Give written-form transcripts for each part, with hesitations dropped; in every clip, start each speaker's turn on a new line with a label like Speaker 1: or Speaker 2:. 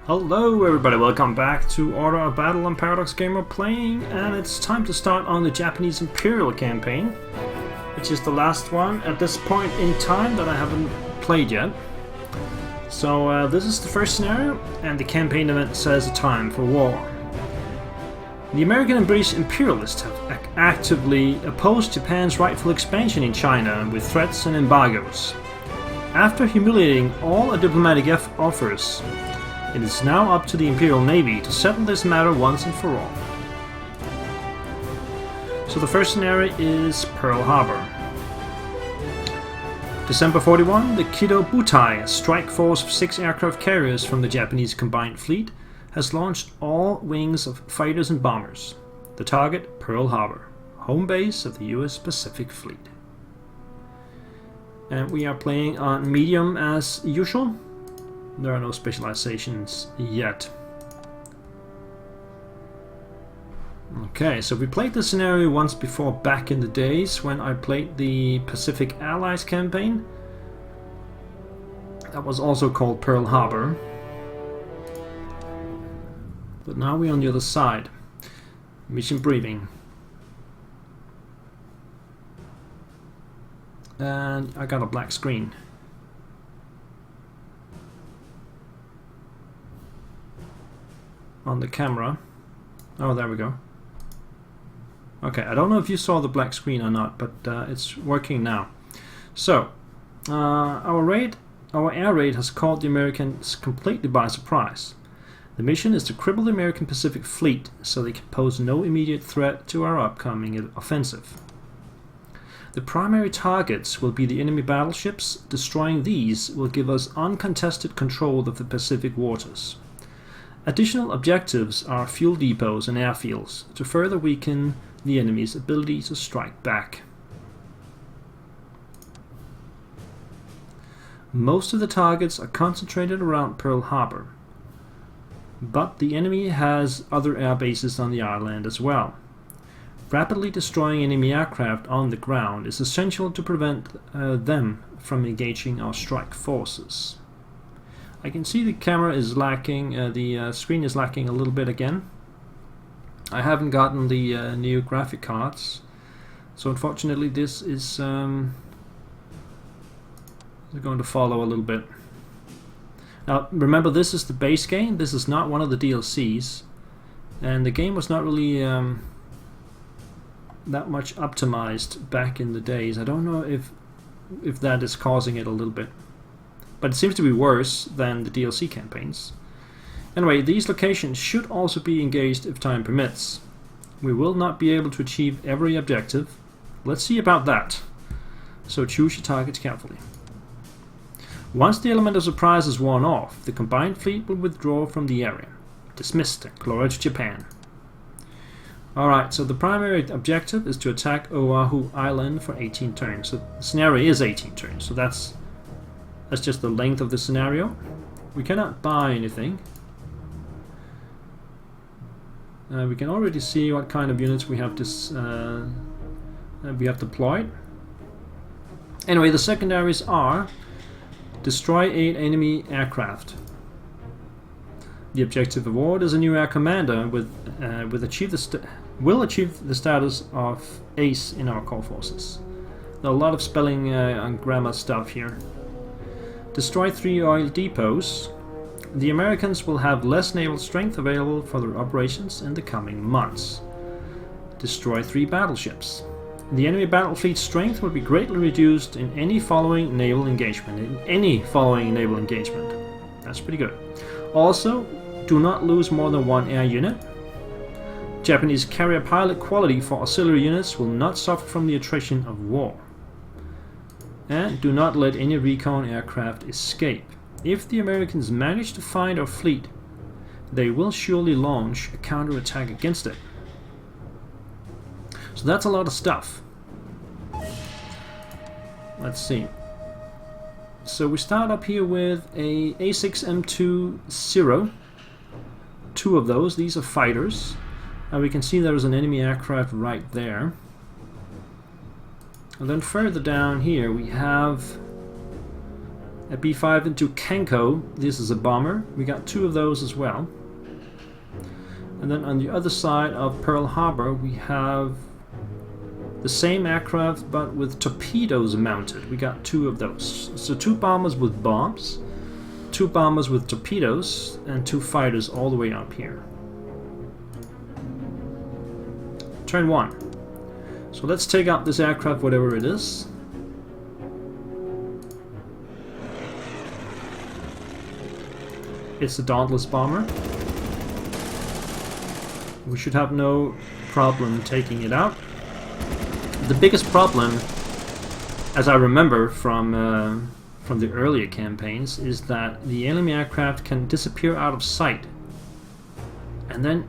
Speaker 1: Hello everybody, welcome back to Order of Battle and Paradox Gamer playing, and it's time to start on the Japanese Imperial campaign, which is the last one at this point in time that I haven't played yet. So this is the first scenario, and the campaign event says a time for war. The American and British imperialists have actively opposed Japan's rightful expansion in China with threats and embargoes. After humiliating all diplomatic offers, it is now up to the Imperial Navy to settle this matter once and for all. So the first scenario is Pearl Harbor. December 41, the Kido Butai, a strike force of 6 aircraft carriers from the Japanese combined fleet, has launched all wings of fighters and bombers. The target, Pearl Harbor, home base of the US Pacific Fleet. And we are playing on medium as usual. There are no specializations yet. Okay, so we played this scenario once before back in the days when I played the Pacific Allies campaign. That was also called Pearl Harbor. But now we're on the other side. Mission briefing. And I got a black screen. On the camera. Oh, there we go. Okay, I don't know if you saw the black screen or not, but it's working now. So, our air raid has caught the Americans completely by surprise. The mission is to cripple the American Pacific Fleet so they can pose no immediate threat to our upcoming offensive. The primary targets will be the enemy battleships. Destroying these will give us uncontested control of the Pacific waters. Additional objectives are fuel depots and airfields to further weaken the enemy's ability to strike back. Most of the targets are concentrated around Pearl Harbor, but the enemy has other air bases on the island as well. Rapidly destroying enemy aircraft on the ground is essential to prevent them from engaging our strike forces. I can see the camera is lacking, the screen is lacking a little bit again. I haven't gotten the new graphic cards, so unfortunately this is going to follow a little bit. Now remember, this is the base game, this is not one of the DLCs, and the game was not really that much optimized back in the days. I don't know if that is causing it a little bit. But it seems to be worse than the DLC campaigns. Anyway, these locations should also be engaged if time permits. We will not be able to achieve every objective. Let's see about that. So choose your targets carefully. Once the element of surprise is worn off, the combined fleet will withdraw from the area. Dismissed and glory to Japan. Alright, so the primary objective is to attack Oahu Island for 18 turns. So the scenario is 18 turns, so that's just the length of the scenario. We cannot buy anything. We can already see what kind of units we have deployed. Anyway, the secondaries are destroy 8 enemy aircraft. The objective award is a new air commander will achieve the status of ace in our core forces. There are a lot of spelling and grammar stuff here. Destroy 3 oil depots. The Americans will have less naval strength available for their operations in the coming months. Destroy 3 battleships. The enemy battle fleet strength will be greatly reduced in any following naval engagement. That's pretty good. Also, do not lose more than 1 air unit. Japanese carrier pilot quality for auxiliary units will not suffer from the attrition of war. And do not let any recon aircraft escape. If the Americans manage to find our fleet, they will surely launch a counterattack against it. So that's a lot of stuff. Let's see. So we start up here with a A6M Zero. 2 of those. These are fighters. And we can see there's an enemy aircraft right there. And then further down here we have At B5 into Kenko, this is a bomber. We got 2 of those as well. And then on the other side of Pearl Harbor, we have the same aircraft but with torpedoes mounted. We got 2 of those. So 2 bombers with bombs, 2 bombers with torpedoes, and 2 fighters all the way up here. Turn 1. So let's take out this aircraft, whatever it is. It's a Dauntless bomber. We should have no problem taking it out. The biggest problem, as I remember from the earlier campaigns, is that the enemy aircraft can disappear out of sight. And then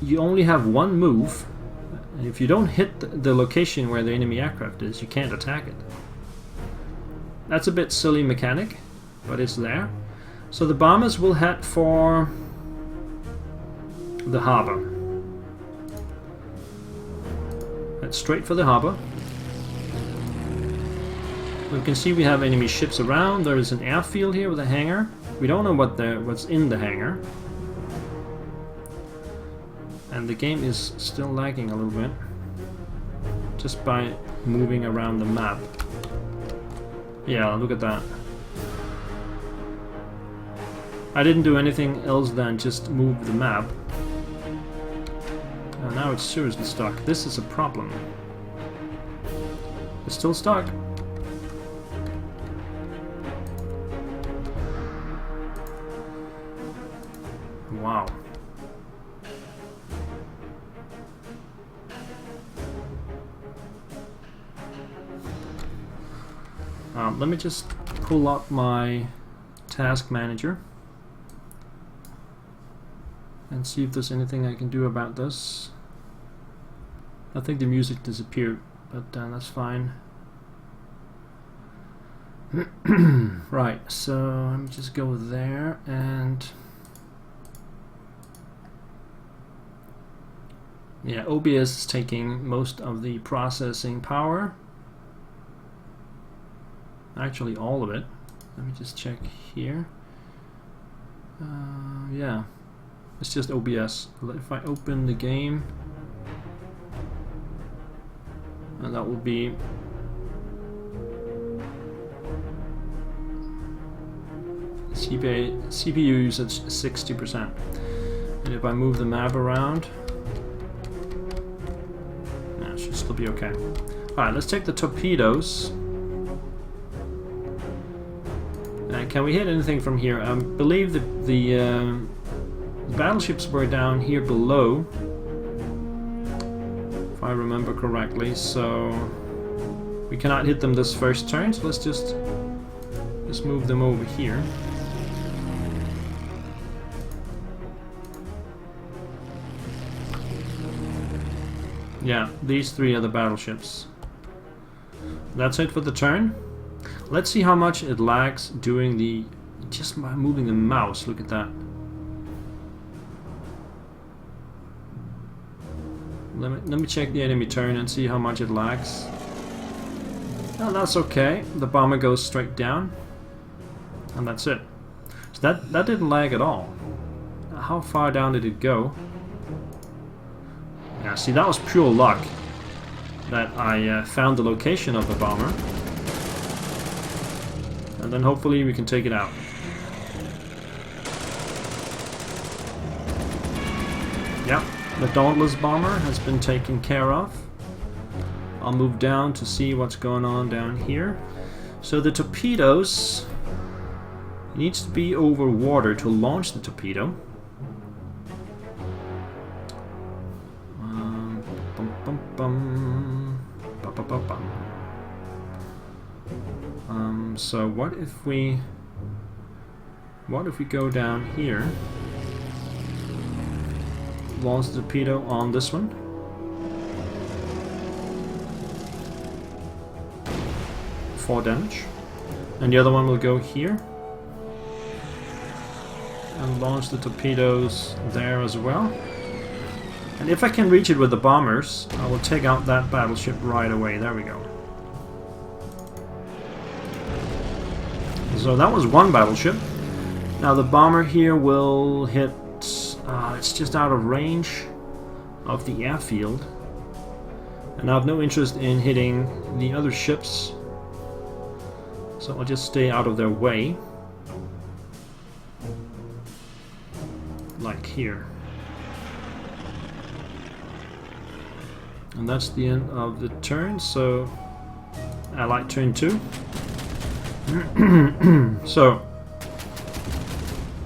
Speaker 1: you only have one move. And if you don't hit the location where the enemy aircraft is, you can't attack it. That's a bit silly mechanic, but it's there. So the bombers will head for the harbor. Head straight for the harbor. We can see we have enemy ships around. There is an airfield here with a hangar. We don't know what's in the hangar. And the game is still lagging a little bit. Just by moving around the map. Yeah, look at that. I didn't do anything else than just move the map. And now it's seriously stuck. This is a problem. It's still stuck. Wow. Let me just pull up my task manager and see if there's anything I can do about this. I think the music disappeared, but that's fine. Right, so let me just go there and yeah, OBS is taking most of the processing power. Actually, all of it. Let me just check here. Yeah, it's just OBS. If I open the game, and that will be CPU usage 60%. And if I move the map around, yeah, it should still be okay. Alright, let's take the torpedoes. Can we hit anything from here? I believe the battleships were down here below, if I remember correctly, so we cannot hit them this first turn, so let's just move them over here. Yeah, these 3 are the battleships. That's it for the turn. Let's see how much it lags doing the... just by moving the mouse, look at that. Let me check the enemy turn and see how much it lags. Oh, that's okay. The bomber goes straight down. And that's it. So that didn't lag at all. How far down did it go? Yeah, see, that was pure luck that I found the location of the bomber. And then hopefully we can take it out. Yep, the Dauntless bomber has been taken care of. I'll move down to see what's going on down here. So the torpedoes needs to be over water to launch the torpedo. So what if we go down here, launch the torpedo on this one, for damage, and the other one will go here and launch the torpedoes there as well. And if I can reach it with the bombers, I will take out that battleship right away. There we go. So that was one battleship. Now the bomber here will hit... it's just out of range of the airfield. And I have no interest in hitting the other ships. So I'll just stay out of their way. Like here. And that's the end of the turn, so Allied turn 2. So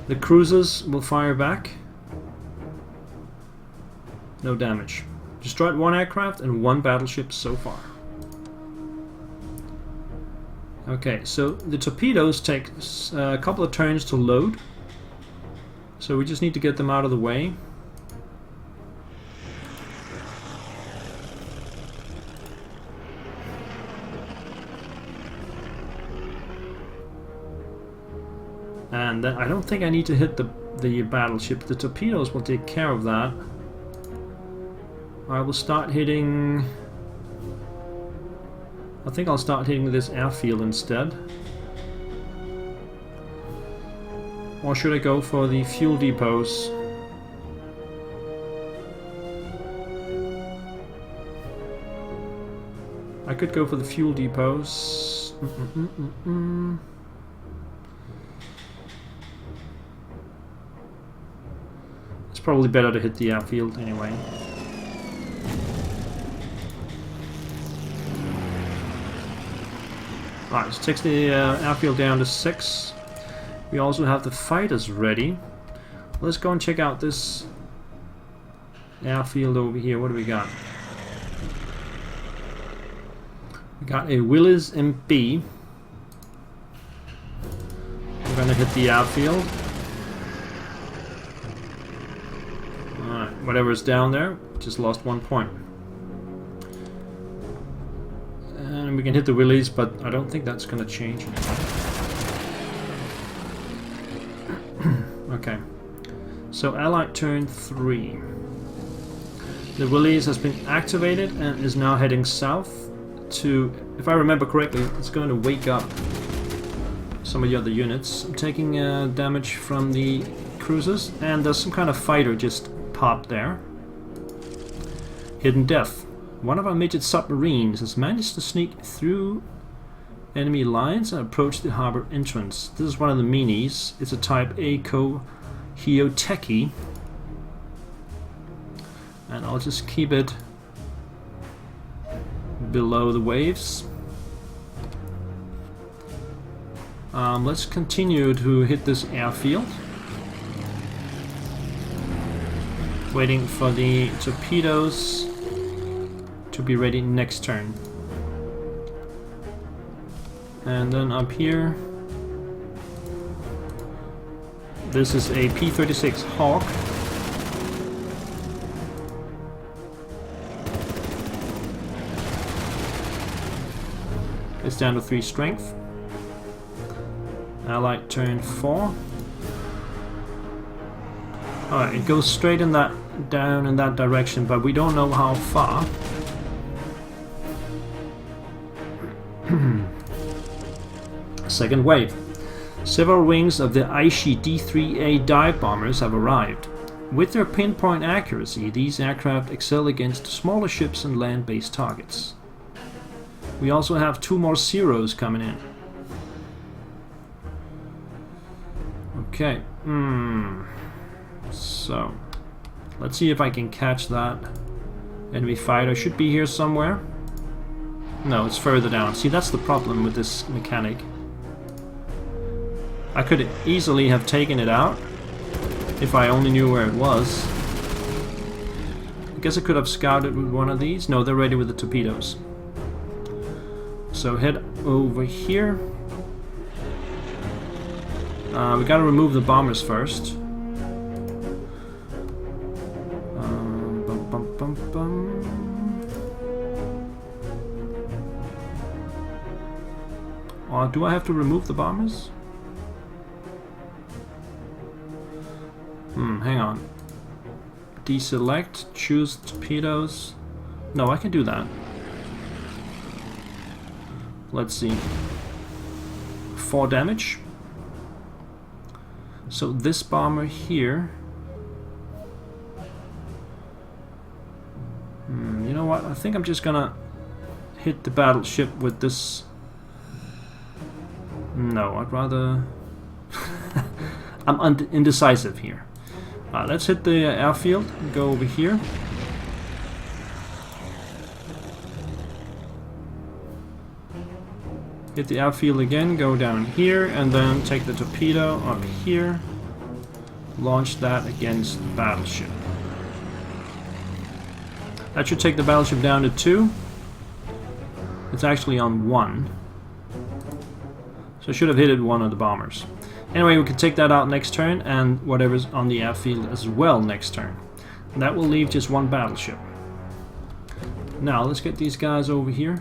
Speaker 1: the cruisers will fire back. No damage. Destroyed one aircraft and one battleship so far. Okay, so the torpedoes take a couple of turns to load. So we just need to get them out of the way. And then I don't think I need to hit the battleship. The torpedoes will take care of that. I will start hitting... I think I'll start hitting this airfield instead. Or should I go for the fuel depots? I could go for the fuel depots. It's probably better to hit the airfield anyway. Alright, this takes the airfield down to 6. We also have the fighters ready. Let's go and check out this airfield over here. What do we got? We got a Willis MP. We're gonna hit the airfield. Alright, whatever's down there, just lost 1 point. And we can hit the Willies, but I don't think that's gonna change anything. Okay, so Allied turn 3. The Willies has been activated and is now heading south to, if I remember correctly, it's going to wake up some of the other units. I'm taking damage from the cruisers, and there's some kind of fighter just popped there. Hidden Death. One of our midget submarines has managed to sneak through enemy lines and approach the harbor entrance. This is one of the minis. It's a type Eiko Hyoteki. And I'll just keep it below the waves. Let's continue to hit this airfield. Waiting for the torpedoes to be ready next turn. And then up here, this is a P36 Hawk. It's down to 3 strength. Allied turn 4. Alright, it goes straight in that down in that direction, but we don't know how far. Second wave. Several wings of the Aichi D3A dive bombers have arrived. With their pinpoint accuracy, these aircraft excel against smaller ships and land-based targets. We also have 2 more Zeros coming in. Okay. So, let's see if I can catch that enemy fighter. Should be here somewhere. No, it's further down. See, that's the problem with this mechanic. I could easily have taken it out if I only knew where it was. I guess I could have scouted with one of these. No, they're ready with the torpedoes. So head over here. We gotta remove the bombers first. Do I have to remove the bombers? Hang on. Deselect, choose torpedoes. No, I can do that. Let's see. 4 damage. So this bomber here... you know what? I think I'm just gonna hit the battleship with this... No, I'd rather... I'm indecisive here. Let's hit the airfield and go over here. Hit the airfield again, go down here, and then take the torpedo up here. Launch that against the battleship. That should take the battleship down to 2. It's actually on 1. So I should have hit one of the bombers. Anyway, we can take that out next turn, and whatever's on the airfield as well next turn. And that will leave just 1 battleship. Now, let's get these guys over here.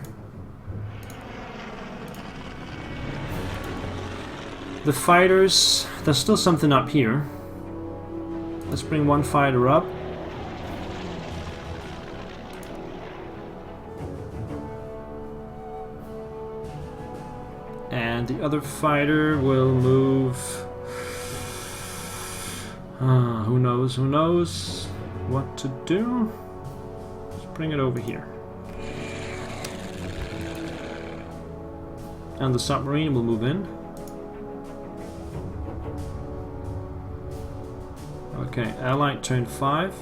Speaker 1: The fighters, there's still something up here. Let's bring 1 fighter up. And the other fighter will move... who knows what to do. Let's bring it over here. And the submarine will move in. Okay, Allied turn 5.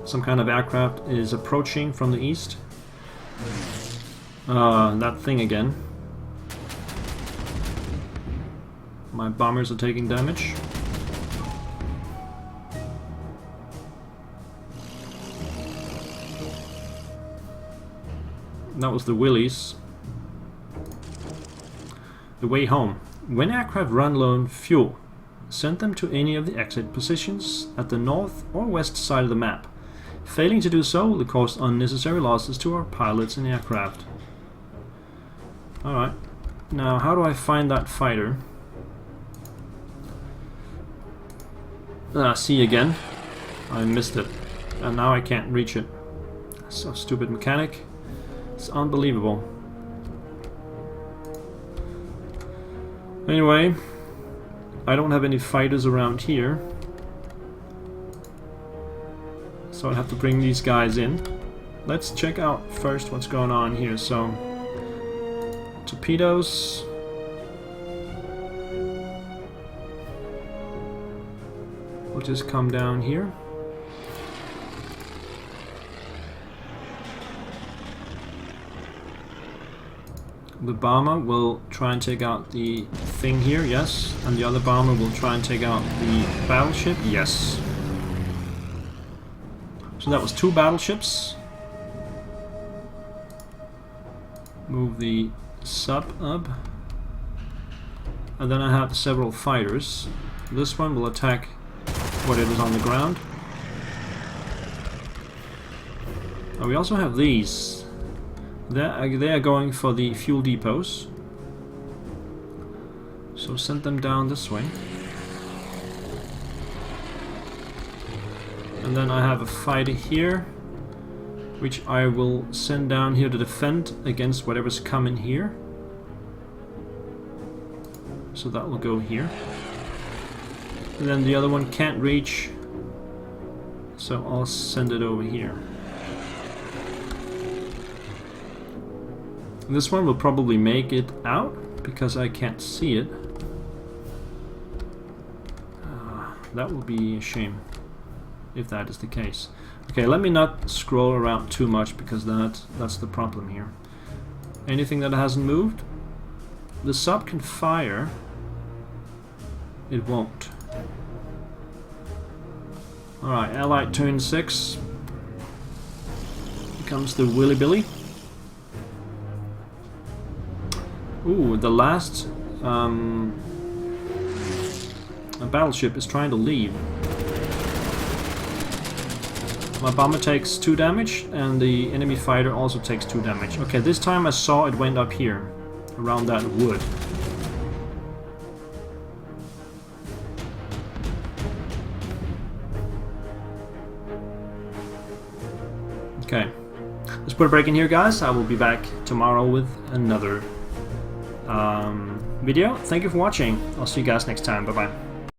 Speaker 1: Some kind of aircraft is approaching from the east. That thing again. My bombers are taking damage. That was the Willies. The way home. When aircraft run low on fuel, send them to any of the exit positions at the north or west side of the map. Failing to do so will cause unnecessary losses to our pilots and aircraft. Alright, now how do I find that fighter? See again. I missed it. And now I can't reach it. So stupid mechanic. It's unbelievable. Anyway, I don't have any fighters around here. So I have to bring these guys in. Let's check out first what's going on here. So, torpedoes. We'll just come down here. The bomber will try and take out the thing here, yes. And the other bomber will try and take out the battleship, yes. So that was 2 battleships. Move the sub up. And then I have several fighters. This one will attack whatever's on the ground. And we also have these. They are going for the fuel depots. So send them down this way. And then I have a fighter here, which I will send down here to defend against whatever's coming here. So that will go here. And then the other one can't reach, so I'll send it over here. This one will probably make it out because I can't see it. That will be a shame if that is the case. Okay, let me not scroll around too much because that's the problem here. Anything that hasn't moved? The sub can fire. It won't. Alright, Allied turn 6. Here comes the Willy Billy. Ooh, the last a battleship is trying to leave. My bomber takes 2 damage, and the enemy fighter also takes 2 damage. Okay, this time I saw it went up here, around that wood. Okay, let's let's put a break in here, guys. I will be back tomorrow with another video. Thank you for watching. I'll see you guys next time. Bye bye.